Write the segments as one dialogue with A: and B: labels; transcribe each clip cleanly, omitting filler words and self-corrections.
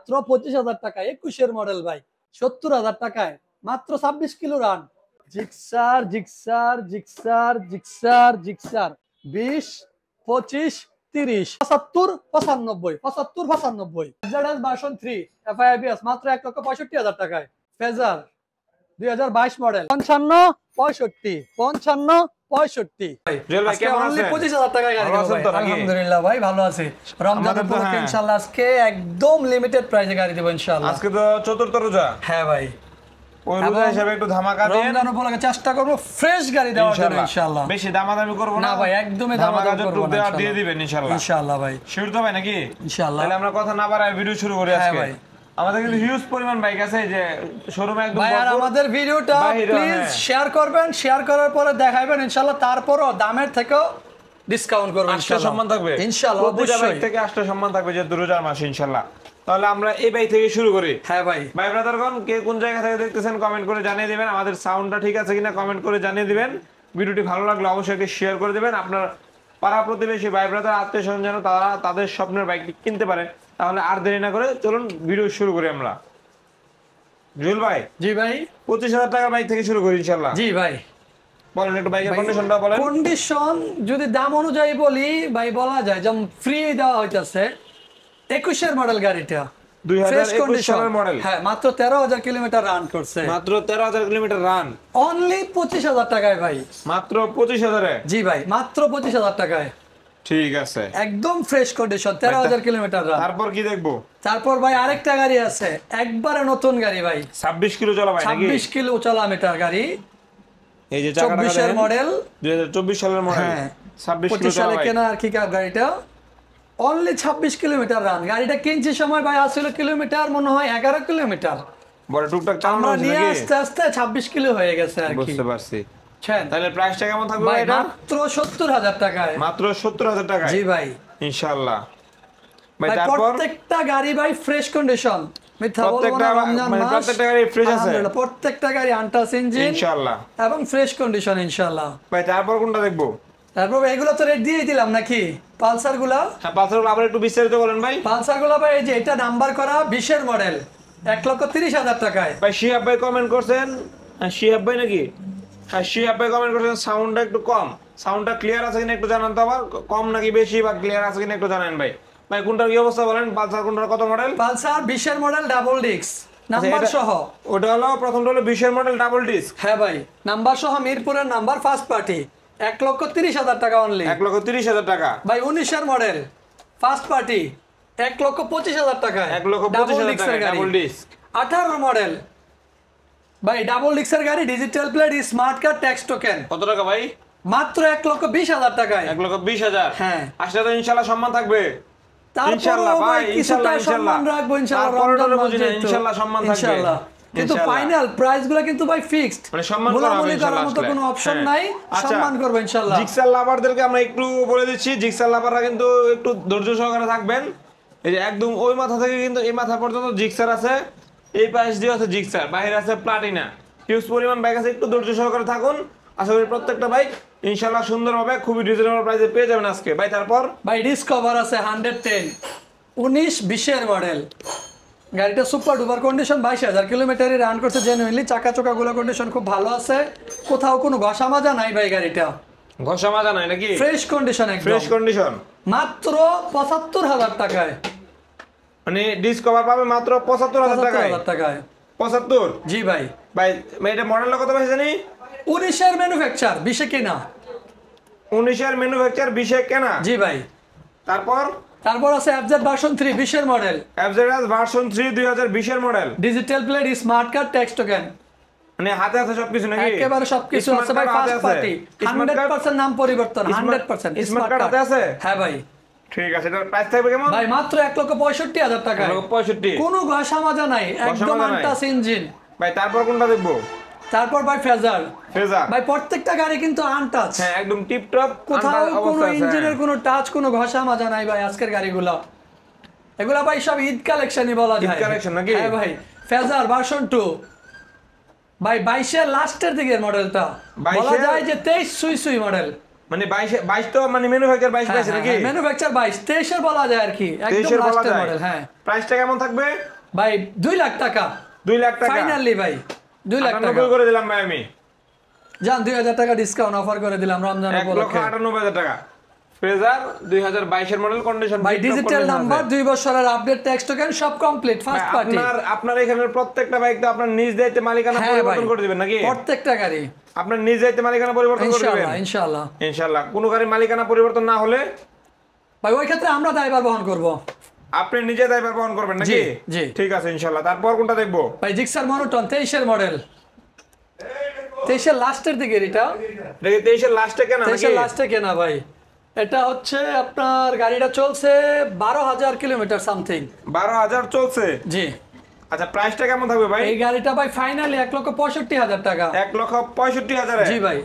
A: মাত্র 25,000 টাকা 21-এর মডেল ভাই, 70,000 টাকায় মাত্র 26 kilo run. Gixxer Gixxer Gixxer Gixxer Gixxer 20 25 30 75 95 75 95 FZS version 3 এফআইবিএস মাত্র 1,65,000 টাকায়। Phasor 2022 model 55 65 55 65।
B: জুয়েল ভাই কেমন আছেন?
A: 25,000 টাকায় গাড়ি দেব ভাই। আলহামদুলিল্লাহ ভাই ভালো আছি। রমজান উপলক্ষে ইনশাআল্লাহ আজকে একদম লিমিটেড প্রাইসে গাড়ি দেব ইনশাআল্লাহ।
B: আজকে তো চতুর্থ রোজা।
A: হ্যাঁ ভাই,
B: ওই রোজা হিসেবে একটু ধামাকা দেন।
A: রমজান উপলক্ষে চেষ্টা করব ফ্রেশ গাড়ি দেওয়ার জন্য ইনশাআল্লাহ।
B: বেশি দামাদামি করব না।
A: না ভাই, একদমই দামাদামি করব না।
B: ধামাকা দিয়ে দিবেন ইনশাআল্লাহ।
A: ইনশাআল্লাহ ভাই।
B: শিওর তো ভাই নাকি?
A: ইনশাআল্লাহ।
B: তাহলে আমরা কথা না বাড়াই ভিডিও শুরু করি আজকে।
A: হ্যাঁ ভাই।
B: আমাদের কিন্তু হিউজ পরিমাণ বাইক আছে যে শোরুমে একদম
A: ভাই। আর আমাদের ভিডিওটা প্লিজ শেয়ার করবেন, শেয়ার করার পরে দেখাইবেন ইনশাআল্লাহ। তারপরও দামের থেকেও ডিসকাউন্ট করবেন ইনশাআল্লাহ।
B: সম্মান থাকবে
A: ইনশাআল্লাহ, অবশ্যই
B: থেকে 8টা সম্মান থাকবে যে রোজার মাস ইনশাআল্লাহ। তাহলে আমরা এই বাইক থেকে শুরু করি।
A: হ্যাঁ ভাই।
B: ভাই ব্রাদারগণ, কে কোন জায়গা থেকে দেখতেছেন কমেন্ট করে জানিয়ে দিবেন। আমাদের সাউন্ডটা ঠিক আছে কিনা কমেন্ট করে জানিয়ে দিবেন। ভিডিওটি ভালো লাগলে অবশ্যই শেয়ার করে দিবেন। আপনার পাড়া প্রতিবেশী ভাই ব্রাদার আত্মীয় স্বজন যেন তারা তাদের স্বপ্নের বাইকটি কিনতে পারে। তাহলে আর দেরি না করে চলুন ভিডিও শুরু করি আমরা। জুয়েল ভাই।
A: জি ভাই।
B: 25,000 টাকার বাইক থেকে শুরু করি ইনশাআল্লাহ।
A: জি ভাই।
B: বলেন একটু বাইকের কন্ডিশনটা বলেন।
A: কন্ডিশন যদি দাম অনুযায়ী বলি ভাই, বলা যায় যেমন ফ্রি দেওয়া হইতাছে। 21-এর মডেল গাড়িটা,
B: 2021 সালের মডেল।
A: হ্যাঁ, মাত্র 13,000 কিলোমিটার রান করছে।
B: মাত্র 13,000 কিলোমিটার রান,
A: অনলি 25,000 টাকায় ভাই।
B: মাত্র 25,000 এ?
A: জি ভাই, মাত্র 25,000 টাকায়।
B: ঠিক আছে,
A: একদম ফ্রেশ কন্ডিশন, 13,000 কিলোমিটার রান।
B: তারপর কি দেখবো?
A: তারপর ভাই আরেকটা গাড়ি আছে, একবারে নতুন গাড়ি ভাই,
B: 26 কিলো চলা ভাই নাকি?
A: 26 কিলো চলা মিটার গাড়ি।
B: এই যে 24-এর
A: মডেল,
B: 2024 সালের মডেল।
A: হ্যাঁ
B: 26 কিলো
A: 25
B: চলা
A: সালে
B: ভাই।
A: কেনা আর কি গাড়িটা। Only 26 kilometre run. গাড়িটা কিনছি সময় ভাই আসলে কিলোমিটার মনে হয় 11 কিলোমিটার।
B: বড় টুকটাক চালানো হয়েছে
A: নিয়ে
B: নাকি?
A: আস্তে আস্তে 26 কিলো হয়ে গেছে আর কি।
B: বুঝতে পারছি।
A: তাহলে
B: প্রাইসটা কেমন থাকবে
A: ভাই?
B: এটা
A: মাত্র 70,000 টাকায়।
B: মাত্র 70,000 টাকায়?
A: জি ভাই,
B: ইনশাআল্লাহ। ভাই তারপর
A: প্রত্যেকটা গাড়ি ভাই ফ্রেশ কন্ডিশন। মিথ্যা বলবো না, রমজান মাস।
B: প্রত্যেকটা গাড়ি ফ্রেশ আছে
A: আলহামদুলিল্লাহ, প্রত্যেকটা গাড়ি আনটাস ইঞ্জিন
B: ইনশাআল্লাহ
A: এবং ফ্রেশ কন্ডিশন ইনশাআল্লাহ।
B: ভাই তারপর কোনটা দেখবো?
A: তারপর এগুলো তো রেট দিয়ে দিলাম নাকি? পালসার গুলা।
B: হ্যাঁ, পালসার গুলো আবার একটু বিস্তারিত বলেন ভাই।
A: পালসার গুলা ভাই, এই যে এটা নাম্বার করা 20-এর মডেল, 1,30,000 টাকায়।
B: ভাই শিহাব ভাই কমেন্ট করছেন। হ্যাঁ শিহাব ভাই নাকি? হ্যাঁ শিহাব ভাই কমেন্ট করছেন সাউন্ডটা একটু কম। সাউন্ডটা ক্লিয়ার আছে কিনা একটু জানান তো। আবার কম নাকি বেশি বা ক্লিয়ার আছে কিনা একটু জানান ভাই। ভাই কোনটার কি অবস্থা বলেন? পালসার কোনটার কত মডেল?
A: পালসার 20-এর মডেল ডাবল ডিস্ক নাম্বার সহ।
B: ওটা হলো প্রথমটা হলো 20-এর মডেল ডাবল ডিস্ক।
A: হ্যাঁ ভাই, নাম্বার সহ, মিরপুরের নাম্বার, ফার্স্ট পার্টি, 1,30,000 টাকা অনলি।
B: 1,30,000 টাকা।
A: ভাই 19-এর মডেল ফার্স্ট পার্টি, 1,25,000 টাকা।
B: 1,25,000 টাকা ডাবল ডিস্ক।
A: 18 মডেল ভাই, ডাবল ডিস্কের গাড়ি, digital plate, smart card, tax token.
B: কত টাকা ভাই?
A: মাত্র 1,20,000 টাকায়।
B: 1,20,000?
A: হ্যাঁ।
B: আসলে তো ইনশাআল্লাহ সম্মান থাকবে।
A: ইনশাআল্লাহ ভাই, কিছুটা সম্মান রাখবো ইনশাআল্লাহ। রমজান মাস
B: ইনশাআল্লাহ সম্মান থাকবে।
A: ইনশাআল্লাহ। কিন্তু ফাইনাল প্রাইস গুলো কিন্তু ভাই ফিক্সড,
B: মানে সম্মান করা হবে ইনশাআল্লাহ।
A: মতো কোনো অপশন নাই, সম্মান করব ইনশাআল্লাহ।
B: জিক্সার লাভারদেরকে আমরা একটু বলে দিচ্ছি, জিক্সার লাভাররা কিন্তু একটু ধৈর্য সহকারে থাকবেন। এই যে একদম ওই মাথা থেকে কিন্তু এই মাথা পর্যন্ত জিক্সার আছে, এই পাশ দিয়ে আছে জিক্সার, বাইরে আছে প্লাটিনা। হিউজ পরিমাণ বাইক আছে, একটু ধৈর্য সহকারে থাকুন। আশা করি প্রত্যেকটা বাইক ইনশাআল্লাহ সুন্দরভাবে খুবই রিজনেবল প্রাইসে পেয়ে যাবেন আজকে। ভাই তারপর
A: ভাই ডিসকভার আছে 110 19-20-এর মডেল। গাড়িটা সুপার ডুপার কন্ডিশন, 22,000 কিলোমিটারই রান করছে জেনুইনলি। চাকা চোকাগুলো কন্ডিশন খুব ভালো আছে, কোথাও কোনো ঘষা মাজা নাই ভাই। গাড়িটা
B: ঘষা মাজা নাই নাকি?
A: ফ্রেশ কন্ডিশন, একদম
B: ফ্রেশ কন্ডিশন।
A: মাত্র 75,000 টাকায়।
B: মানে ডিসকভার পাবে মাত্র 75,000 টাকায়? 75?
A: জি ভাই।
B: ভাই এটা মডেলটা কত পাইছে জানি?
A: 19-এর ম্যানুফ্যাকচার, 20-এ কেনা।
B: 19-এর ম্যানুফ্যাকচার, 20-এ কেনা?
A: জি ভাই। তারপর আছে এফজেড ভার্সন 3 20-এর মডেল।
B: এফজেড ভার্সন 3 2020-এর model.
A: Digital plate, smart card, tax token.
B: মানে হাতে আছে সবকিছু নাকি?
A: একেবারে সবকিছু আছে ভাই, ফার্স্ট পার্টি, 100% নাম পরিবর্তন, 100%
B: স্মার্ট কার্ড হাতে আছে?
A: হ্যাঁ ভাই।
B: ঠিক আছে, এটার প্রাইস থাকবে কেমন?
A: ভাই মাত্র 1,65,000 টাকা।
B: 1,65,000?
A: কোনো ঘষা মাজা নাই, একদম আনটাস ইঞ্জিন।
B: ভাই তারপর কোনটা দেখবো?
A: তারপর ভাই ফেজার। ভাই প্রত্যেকটা গাড়ি কিন্তু আনটাচ,
B: হ্যাঁ একদম টিপ টপ,
A: কোথাও কোনো ইঞ্জিনের কোনো টাচ, কোনো ঘষা মাজা নাই ভাই আজকের গাড়িগুলো। এগুলা ভাই সব ঈদ কালেকশনই বলা যায়।
B: ঈদ কালেকশন নাকি?
A: হ্যাঁ ভাই। ফেজার ভার্সন 2 ভাই 22-এর লাস্টের দিকের মডেলটা, বলা যায় যে 23 সুই সুই মডেল।
B: মানে 22 তো মানে ম্যানুফ্যাকচার 22 পাইছে নাকি?
A: ম্যানুফ্যাকচার 22, 23 বলা যায় আর কি,
B: 23
A: একদম
B: বলা
A: লাস্টের
B: যায়।
A: মডেল। হ্যাঁ
B: প্রাইসটা কেমন থাকবে
A: ভাই 2 লাখ টাকা,
B: 2 লাখ টাকা
A: ফাইনালি ভাই 2 লাখ টাকা
B: 98 করে দিলাম ভাই আমি।
A: জান 2000 টাকা ডিসকাউন্ট অফার করে দিলাম রমজান উপলক্ষে।
B: 1,98,000 টাকা ফ্রেজার 2022 এর মডেল, কন্ডিশন
A: ভাই ডিজিটাল নাম্বার, 2 বছরের আপডেট, ট্যাক্স টোকেন সব কমপ্লিট, ফার্স্ট পার্টি।
B: আপনার এখানের প্রত্যেকটা বাইক তো আপনার নিজ দায়িত্বে মালিকানা পরিবর্তন করে দিবেন নাকি?
A: প্রত্যেকটা গাড়ি
B: আপনার নিজ দায়িত্বে মালিকানা পরিবর্তন করে দিবেন
A: ইনশাআল্লাহ ইনশাআল্লাহ
B: ইনশাআল্লাহ। কোনো গাড়ির মালিকানা পরিবর্তন না হলে
A: ভাই ওই ক্ষেত্রে আমরা দায়ভার বহন করব।
B: আপনি নিজে দায়ভার বহন করবেন নাকি?
A: জি
B: ঠিক আছে ইনশাআল্লাহ। তারপর কোনটা দেখবো
A: ভাই? জিক্সার মনোটন 23 এর মডেল, 23 এর লাস্টের দিকে এটা
B: 23 এর লাস্টে কেনা নাকি?
A: 23 এর লাস্টে কেনা ভাই। এটা হচ্ছে আপনার গাড়িটা চলছে 12,000 কিলোমিটার সামথিং।
B: 12,000 চলছে?
A: জি।
B: আচ্ছা প্রাইসটা কেমন থাকবে ভাই?
A: এই গাড়িটা ভাই ফাইনালি 1,65,000 টাকা।
B: 1,65,000?
A: জি ভাই।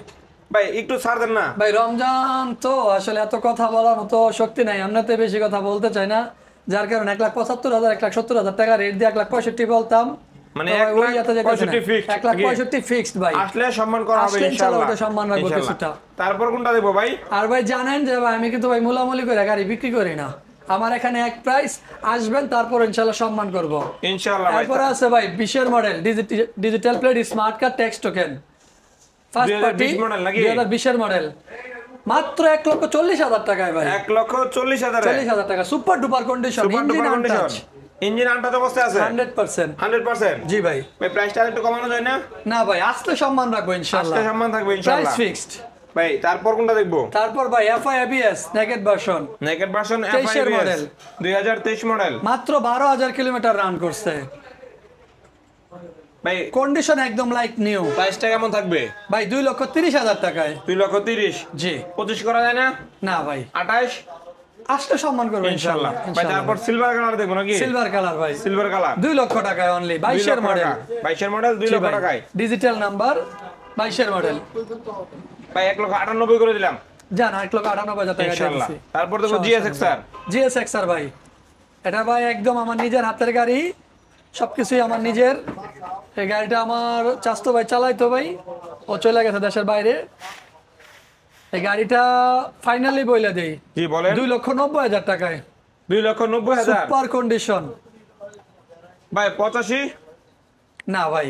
B: ভাই একটু ছাড় দেন না
A: ভাই রমজান তো আসলে এত কথা বলার মতো শক্তি নাই, আমরাতে বেশি কথা বলতে চাই না, যার কারণে 1,75,000 1,70,000 টাকা রেট দিয়ে 1,65,000 বলতাম।
B: মানে 1,65,000
A: ফিক্সড ভাই।
B: আসলে সম্মান করা হবে ইনশাআল্লাহ।
A: ওটা সম্মান রাখবো কিছুটা।
B: তারপর কোনটা দেবো ভাই?
A: আর ভাই জানেন যে ভাই আমি কিন্তু ভাই মুলামুলি করে গাড়ি বিক্রি করি না, আমার এখানে এক প্রাইস, আসবেন তারপর ইনশাআল্লাহ সম্মান করব
B: ইনশাআল্লাহ। ভাই
A: তারপর আছে ভাই 20 এর model, digital plate, smart card, tax token, first party
B: model নাকি?
A: 2020 এর মডেল, মাত্র 1,40,000 টাকায় ভাই।
B: 1,40,000?
A: 40,000 টাকা, super duper condition, engine untouch,
B: engine untouch অবস্থায় আছে
A: 100%।
B: 100%?
A: জি ভাই।
B: ভাই প্রাইসটা একটু কমানো যায় না?
A: না ভাই আসলে সম্মান রাখবো ইনশাআল্লাহ,
B: আসলে সম্মান থাকবে ইনশাআল্লাহ।
A: প্রাইস ফিক্সড
B: ভাই তারপর কোনটা দেখবো?
A: তারপর ভাই FI ABS naked version,
B: naked version
A: 23 এর মডেল,
B: 2023 মডেল,
A: মাত্র 12,000 কিলোমিটার রান করছে,
B: ভাই
A: কন্ডিশন একদম লাইক নিউ।
B: প্রাইসটা কেমন থাকবে
A: ভাই 2,30,000 টাকায়।
B: 2,30,000?
A: জি।
B: 25 করা যায় না?
A: না ভাই
B: 28?
A: আসলে সম্মান করবো
B: ইনশাআল্লাহ। ভাই তারপর সিলভার কালার দেখবো নাকি?
A: সিলভার কালার ভাই,
B: সিলভার কালার
A: 2 লক্ষ টাকায় অনলি, 22 এর মডেল,
B: 22 এর মডেল 2 লক্ষ টাকায়,
A: ডিজিটাল নাম্বার, 22 এর মডেল।
B: ভাই 1,98,000 করে দিলাম
A: জান 1,98,000 টাকা
B: ইনশাআল্লাহ।
A: দিয়েছি।
B: তারপর দেখো জিএসএক্সআর।
A: জিএসএক্সআর ভাই, এটা ভাই একদম আমার নিজের হাতের গাড়ি, সবকিছুই আমার নিজের। এই গাড়িটা আমার চাস্তো ভাই চালাইতো ভাই, ও চলে গেছে দেশের বাইরে। এই গাড়িটা ফাইনালি বইলা দেই,
B: জি বলেন।
A: 2,90,000 টাকায়,
B: 2,90,000?
A: Super condition.
B: ভাই 85?
A: না ভাই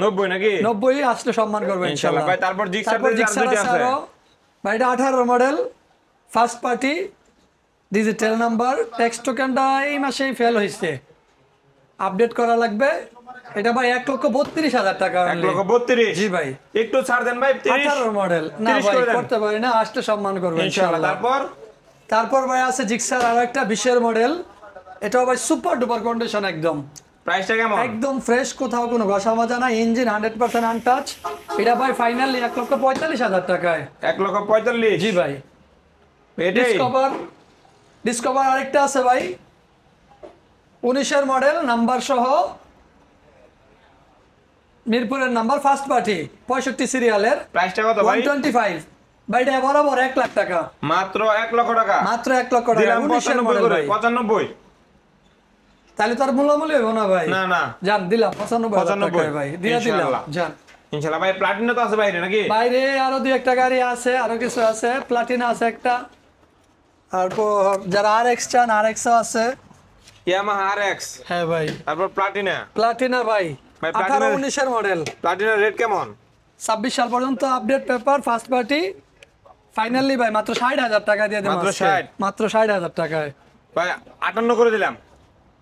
B: 90 নাকি?
A: 90 আসলে সম্মান করবে
B: ইনশাআল্লাহ। ভাই তারপর জিক্সার
A: আছে আরো। ভাই এটা 18 model, first party, digital number, tax টোকেনটা এই মাসেই ফেল হয়েছে, আপডেট করা লাগবে। এটা ভাই 1,32,000 টাকা।
B: 1,32,000?
A: জি ভাই।
B: একটু ছাড় দেন ভাই।
A: 18 মডেল না ভাই করতে পারি না, আসলে সম্মান করবে
B: ইনশাআল্লাহ।
A: তারপর ভাই আছে জিক্সার আর একটা 20 এর মডেল, এটাও ভাই সুপার ডুপার কন্ডিশন একদম।
B: প্রাইসটা কেমন?
A: একদম ফ্রেশ, কোথাও কোনো ঘষা মাজা না, ইঞ্জিন 100% আনটাচ। এটা ভাই ফাইনালি 1,45,000 টাকায়।
B: 1,45,000?
A: জি ভাই। ডিসকভার আরেকটা আছে ভাই, 19 এর মডেল, নাম্বার সহ, মিরপুরের নাম্বার, ফার্স্ট পার্টি, 65 সিরিয়ালের।
B: প্রাইসটা কত ভাই?
A: 125। ভাই এটা বরাবর 1 লাখ টাকা।
B: মাত্র 1 লক্ষ টাকা?
A: মাত্র 1 লক্ষ টাকা। 19 এর মডেল ভাই।
B: 95?
A: তাহলে তো আর মূল্যমূল্য হইব না ভাই।
B: না না
A: জান দিলাম 95,000 টাকায় ভাই, দিয়ে দিলাম জান
B: ইনশাআল্লাহ। ভাই প্লাটিনা তো আছে বাইরে নাকি?
A: বাইরে আরো 2-1টা গাড়ি আছে, আরো কিছু আছে, প্লাটিনা আছে একটা, তারপর যারা RX চান RX ও আছে,
B: ইয়ামাহা RX।
A: হ্যাঁ ভাই।
B: তারপর প্লাটিনা
A: ভাই 18-19 এর মডেল।
B: প্লাটিনার রেট কেমন?
A: 26 সাল পর্যন্ত update paper, first party, finally ভাই মাত্র 60,000 টাকা দিয়ে দেব। মাত্র 60,000 টাকায়
B: ভাই 58 করে দিলাম।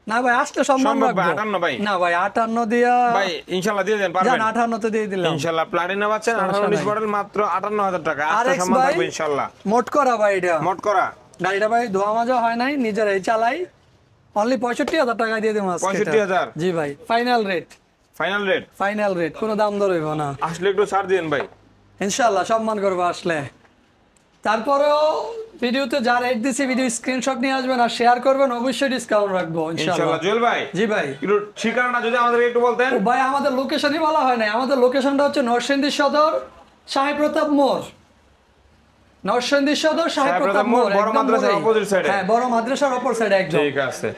A: না ভাই আসলে সম্মান রাখবো।
B: 58 ভাই?
A: না ভাই 58 দিয়া
B: ভাই ইনশাআল্লাহ দিয়ে দেন, পারবেন?
A: জান 58 তে দিয়ে দিলাম
B: ইনশাআল্লাহ। প্লাটিনা পাচ্ছেন 18-19 মডেল, মাত্র 58,000 টাকা। আসলে
A: RX
B: সম্মান
A: ভাই
B: থাকবে ইনশাআল্লাহ।
A: মোট করা ভাই, এটা
B: মোট করা
A: গাড়িটা ভাই ধোয়া মাজা হয় নাই, নিজেরাই চালাই, অনলি 65,000 টাকা দিয়ে দেব আজকে।
B: 65,000?
A: জি ভাই। ফাইনাল রেট, কোনো দাম দর হইব না।
B: আসলে একটু ছাড় দিন ভাই
A: ইনশাআল্লাহ, সম্মান করবো আসলে। তারপরেও ভিডিওতে যা রেট দিছি, ভিডিও স্ক্রিনশট নিয়ে আসবেন আর শেয়ার করবেন, অবশ্যই ডিসকাউন্ট রাখবো ইনশাআল্লাহ।
B: জুয়েল ভাই।
A: জি ভাই।
B: একটু ঠিকানাটা যদি আমাদের একটু বলতেন।
A: ভাই আমাদের লোকেশনই বলা হয় না, আমাদের লোকেশনটা হচ্ছে নরসিংদী সদর, শাহী প্রতাপ মোড়, নরসিংদী সদর শাহী প্রতাপ মোড়,
B: বড় মাদ্রাসার অপোজিট সাইডে।
A: হ্যাঁ, বড় মাদ্রাসার অপর সাইডে একদম।
B: ঠিক আছে।